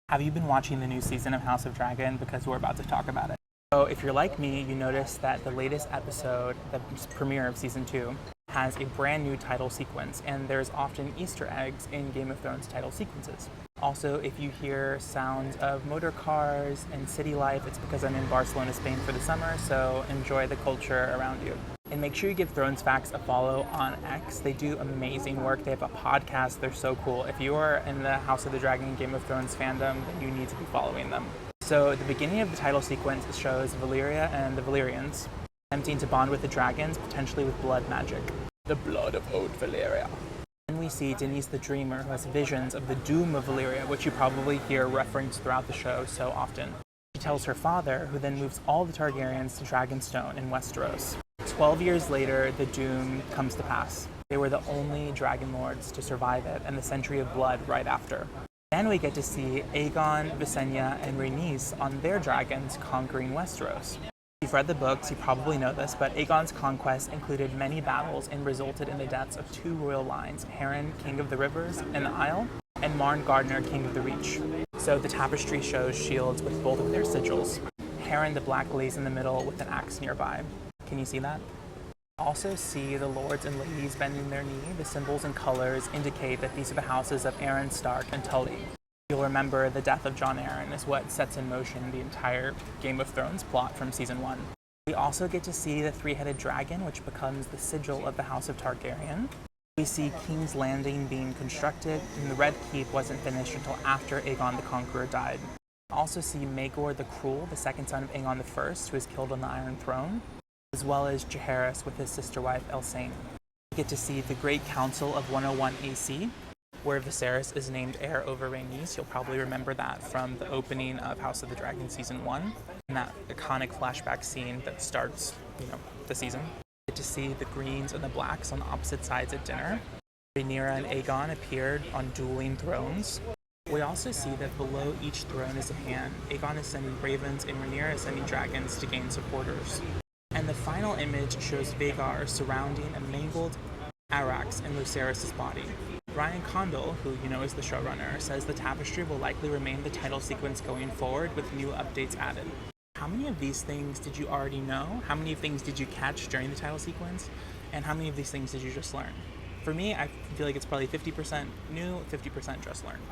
Have you been watching the new season of House of Dragon? Because we're about to talk about it. So if you're like me, you notice that the latest episode, the premiere of season 2, has a brand new title sequence, and there's often Easter eggs in Game of Thrones title sequences. Also, if you hear sounds of motor cars and city life, it's because I'm in Barcelona, Spain for the summer, so enjoy the culture around you. And make sure you give Thrones Facts a follow on X. They do amazing work. They have a podcast. They're so cool. If you are in the House of the Dragon Game of Thrones fandom, then you need to be following them. So the beginning of the title sequence shows Valyria and the Valyrians attempting to bond with the dragons, potentially with blood magic. The blood of old Valyria. Then we see Denise the Dreamer, who has visions of the doom of Valyria, which you probably hear referenced throughout the show so often. She tells her father, who then moves all the Targaryens to Dragonstone in Westeros. 12 years later, the doom comes to pass. They were the only dragon lords to survive it, and the Century of Blood right after. Then we get to see Aegon, Visenya, and Rhaenys on their dragons conquering Westeros. If you've read the books, you probably know this, but Aegon's conquest included many battles and resulted in the deaths of 2 royal lines, Harren, King of the Rivers and the Isle, and Marn Gardner, King of the Reach. So the tapestry shows shields with both of their sigils. Harren the Black lays in the middle with an axe nearby. Can you see that? Also see the lords and ladies bending their knee. The symbols and colors indicate that these are the houses of Arryn, Stark, and Tully. You'll remember the death of Jon Arryn is what sets in motion the entire Game of Thrones plot from season 1. We also get to see the 3-headed dragon, which becomes the sigil of the House of Targaryen. We see King's Landing being constructed, and the Red Keep wasn't finished until after Aegon the Conqueror died. We also see Maegor the Cruel, the second son of Aegon I, who is killed on the Iron Throne, as well as Jaehaerys with his sister wife Elsane. We get to see the Great Council of 101 AC, where Viserys is named heir over Rhaenys. You'll probably remember that from the opening of House of the Dragon Season 1, and that iconic flashback scene that starts, the season. We get to see the greens and the blacks on opposite sides at dinner. Rhaenyra and Aegon appeared on dueling thrones. We also see that below each throne is a hand. Aegon is sending ravens and Rhaenyra is sending dragons to gain supporters. And the final image shows Vhagar surrounding a mangled Arrax in Lucerys' body. Ryan Condal, who is the showrunner, says the tapestry will likely remain the title sequence going forward with new updates added. How many of these things did you already know? How many things did you catch during the title sequence? And how many of these things did you just learn? For me, I feel like it's probably 50% new, 50% just learned.